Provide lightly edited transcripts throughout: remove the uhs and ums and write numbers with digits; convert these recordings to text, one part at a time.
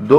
2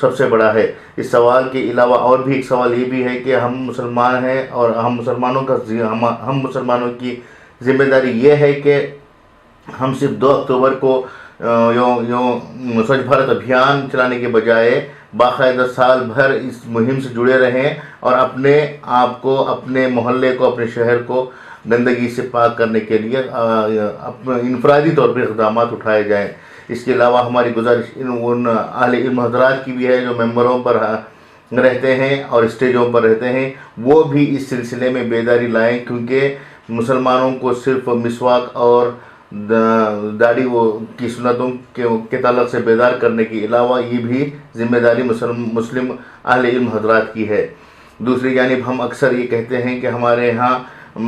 سب سے بڑا ہے۔ اس سوال کے علاوہ اور بھی ایک سوال یہ بھی ہے کہ ہم مسلمان ہیں، اور ہم مسلمانوں کی ذمہ داری یہ ہے کہ ہم صرف 2 اکتوبر کو یوں سوچھ بھارت ابھیان چلانے کے بجائے باقاعدہ سال بھر اس مہم سے جڑے رہیں، اور اپنے آپ کو، اپنے محلے کو، اپنے شہر کو گندگی سے پاک کرنے کے لیے انفرادی طور پر اقدامات اٹھائے جائیں۔ اس کے علاوہ ہماری گزارش ان اہل علم حضرات کی بھی ہے جو ممبروں پر رہتے ہیں اور اسٹیجوں پر رہتے ہیں، وہ بھی اس سلسلے میں بیداری لائیں، کیونکہ مسلمانوں کو صرف مسواک اور داڑھی کی سنتوں کے تعلق سے بیدار کرنے کے علاوہ یہ بھی ذمہ داری مسلم اہل علم حضرات کی ہے۔ دوسری جانب ہم اکثر یہ کہتے ہیں کہ ہمارے ہاں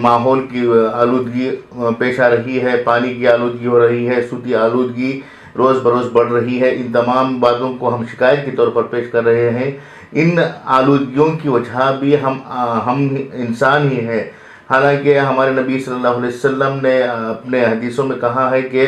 ماحول کی آلودگی پیش آ رہی ہے، پانی کی آلودگی ہو رہی ہے، صوتی آلودگی روز بروز بڑھ رہی ہے۔ ان تمام باتوں کو ہم شکایت کے طور پر پیش کر رہے ہیں۔ ان آلودگیوں کی وجہ بھی ہم انسان ہی ہیں، حالانکہ ہمارے نبی صلی اللہ علیہ وسلم نے اپنے حدیثوں میں کہا ہے کہ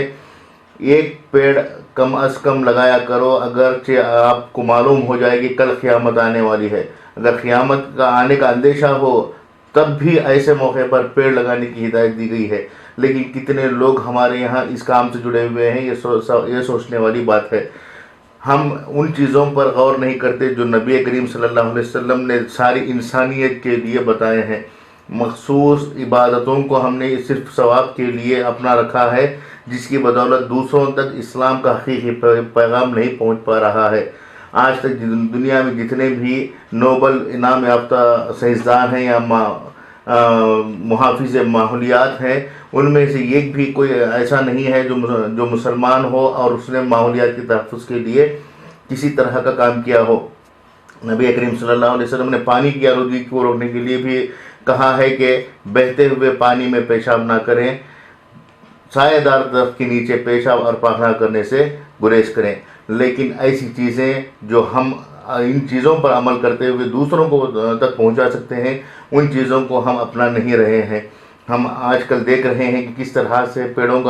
ایک پیڑ کم از کم لگایا کرو، اگرچہ آپ کو معلوم ہو جائے کہ کل قیامت آنے والی ہے۔ اگر قیامت کا آنے کا اندیشہ ہو تب بھی ایسے موقع پر پیڑ لگانے کی ہدایت دی گئی ہے، لیکن کتنے لوگ ہمارے یہاں اس کام سے جڑے ہوئے ہیں، یہ سوچنے والی بات ہے۔ ہم ان چیزوں پر غور نہیں کرتے جو نبی کریم صلی اللہ علیہ وسلم نے ساری انسانیت کے لیے بتائے ہیں۔ مخصوص عبادتوں کو ہم نے صرف ثواب کے لیے اپنا رکھا ہے، جس کی بدولت دوسروں تک اسلام کا حقیقی پیغام نہیں پہنچ پا رہا ہے۔ آج تک دنیا میں جتنے بھی نوبل انعام یافتہ سائنسدان ہیں یا محافظ ماحولیات ہیں، ان میں سے ایک بھی کوئی ایسا نہیں ہے جو مسلمان ہو اور اس نے ماحولیات کے تحفظ کے لیے کسی طرح کا کام کیا ہو۔ نبی کریم صلی اللہ علیہ وسلم نے پانی کی آلودگی کو روکنے کے لیے بھی کہا ہے کہ بہتے ہوئے پانی میں پیشاب نہ کریں، سایہ دار درخت کے نیچے پیشاب اور پاخانہ کرنے سے گریز کریں۔ لیکن ایسی چیزیں جو ہم ان چیزوں پر عمل کرتے ہوئے دوسروں کو تک پہنچا سکتے ہیں، ان چیزوں کو ہم اپنا نہیں رہے ہیں۔ ہم آج کل دیکھ رہے ہیں کہ کس طرح سے پیڑوں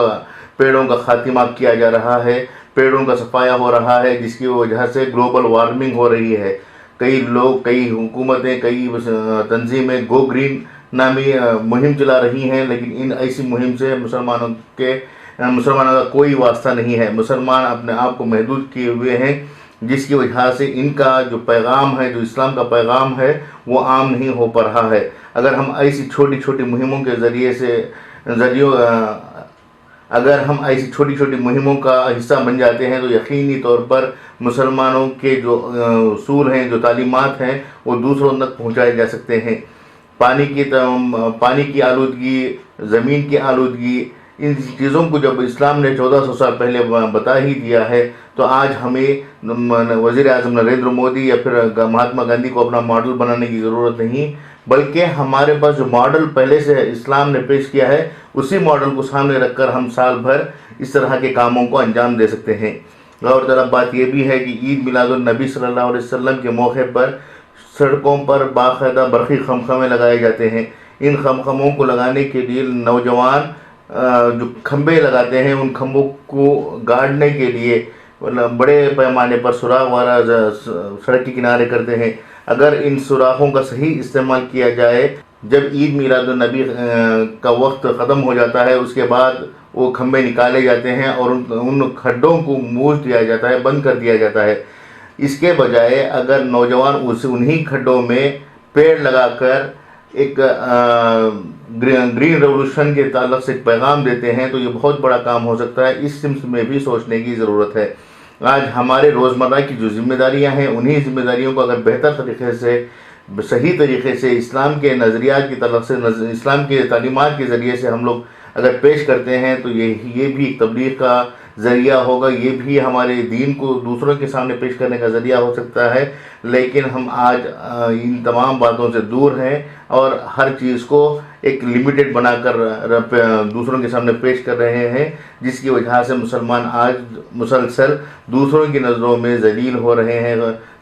کا خاتمہ کیا جا رہا ہے، پیڑوں کا صفایا ہو رہا ہے، جس کی وجہ سے گلوبل وارمنگ ہو رہی ہے۔ کئی لوگ، کئی حکومتیں، کئی تنظیمیں گو گرین نامی مہم چلا رہی ہیں، لیکن ان ایسی مہم سے مسلمانوں کا کوئی واسطہ نہیں ہے۔ مسلمان اپنے آپ کو محدود کیے ہوئے ہیں، جس کی وجہ سے ان کا جو پیغام ہے، جو اسلام کا پیغام ہے، وہ عام نہیں ہو پا رہا ہے۔ اگر ہم ایسی چھوٹی چھوٹی مہموں کے اگر ہم ایسی چھوٹی چھوٹی مہموں کا حصہ بن جاتے ہیں تو یقینی طور پر مسلمانوں کے جو اصول ہیں، جو تعلیمات ہیں، وہ دوسروں تک پہنچائے جا سکتے ہیں۔ پانی کی آلودگی، زمین کی آلودگی، ان چیزوں کو جب اسلام نے 1400 سال پہلے بتا ہی دیا ہے، تو آج ہمیں وزیر اعظم نریندر مودی یا پھر مہاتما گاندھی کو اپنا ماڈل بنانے کی ضرورت نہیں، بلکہ ہمارے پاس جو ماڈل پہلے سے اسلام نے پیش کیا ہے، اسی ماڈل کو سامنے رکھ کر ہم سال بھر اس طرح کے کاموں کو انجام دے سکتے ہیں۔ غور طلب بات یہ بھی ہے کہ عید میلاد النبی صلی اللہ علیہ وسلم کے موقع پر سڑکوں پر باقاعدہ برقی خمخمے لگائے جاتے ہیں۔ ان خمخموں کو لگانے کے لیے نوجوان جو کھمبے لگاتے ہیں، ان کھمبوں کو گاڑنے کے لیے بڑے پیمانے پر سوراخ والا سڑک کے کنارے کرتے ہیں۔ اگر ان سوراخوں کا صحیح استعمال کیا جائے، جب عید میلاد النبی کا وقت ختم ہو جاتا ہے، اس کے بعد وہ کھمبے نکالے جاتے ہیں اور ان کھڈوں کو موچ دیا جاتا ہے، بند کر دیا جاتا ہے۔ اس کے بجائے اگر نوجوان انہی کھڈوں میں پیڑ لگا کر ایک گرین ریولوشن کے تعلق سے ایک پیغام دیتے ہیں تو یہ بہت بڑا کام ہو سکتا ہے۔ اس سمت میں بھی سوچنے کی ضرورت ہے۔ آج ہمارے روزمرہ کی جو ذمہ داریاں ہیں، انہی ذمہ داریوں کو اگر بہتر طریقے سے، صحیح طریقے سے، اسلام کے نظریات کی طرف سے، اسلام کے تعلیمات کے ذریعے سے ہم لوگ اگر پیش کرتے ہیں تو یہ بھی ایک تبلیغ کا ذریعہ ہوگا، یہ بھی ہمارے دین کو دوسروں کے سامنے پیش کرنے کا ذریعہ ہو سکتا ہے۔ لیکن ہم آج ان تمام باتوں سے دور ہیں اور ہر چیز کو ایک لمیٹڈ بنا کر دوسروں کے سامنے پیش کر رہے ہیں، جس کی وجہ سے مسلمان آج مسلسل دوسروں کی نظروں میں ذلیل ہو رہے ہیں،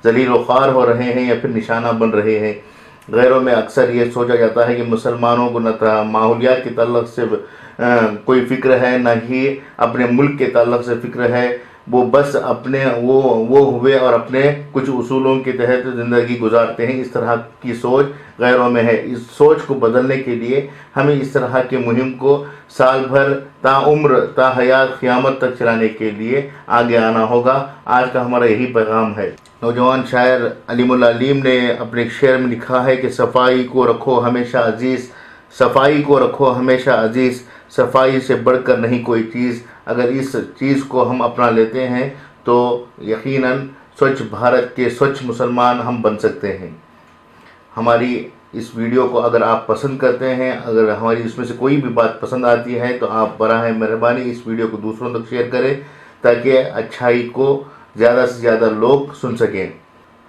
ذلیل و خوار ہو رہے ہیں یا پھر نشانہ بن رہے ہیں۔ غیروں میں اکثر یہ سوچا جاتا ہے کہ مسلمانوں کو نہ ماحولیات کے تعلق سے کوئی فکر ہے، نہ ہی اپنے ملک کے تعلق سے فکر ہے۔ وہ بس اپنے وہ ہوئے اور اپنے کچھ اصولوں کے تحت زندگی گزارتے ہیں. اس طرح کی سوچ غیروں میں ہے. اس سوچ کو بدلنے کے لیے ہمیں اس طرح کے مہم کو سال بھر تا عمر تا حیات قیامت تک چلانے کے لیے آگے آنا ہوگا. آج کا ہمارا یہی پیغام ہے. نوجوان شاعر علیم اللہ علیم نے اپنے ایک شعر میں لکھا ہے کہ صفائی کو رکھو ہمیشہ عزیز، صفائی کو رکھو ہمیشہ عزیز، صفائی سے بڑھ کر نہیں کوئی چیز. اگر اس چیز کو ہم اپنا لیتے ہیں تو یقیناً سوچھ بھارت کے سوچھ مسلمان ہم بن سکتے ہیں. ہماری اس ویڈیو کو اگر آپ پسند کرتے ہیں، اگر ہماری اس میں سے کوئی بھی بات پسند آتی ہے تو آپ براہ مہربانی اس ویڈیو کو دوسروں تک شیئر کریں تاکہ اچھائی کو زیادہ سے زیادہ لوگ سن سکیں.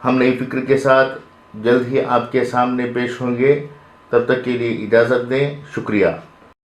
ہم نئی فکر کے ساتھ جلد ہی آپ کے سامنے پیش ہوں گے. تب تک کے لیے اجازت دیں. شکریہ.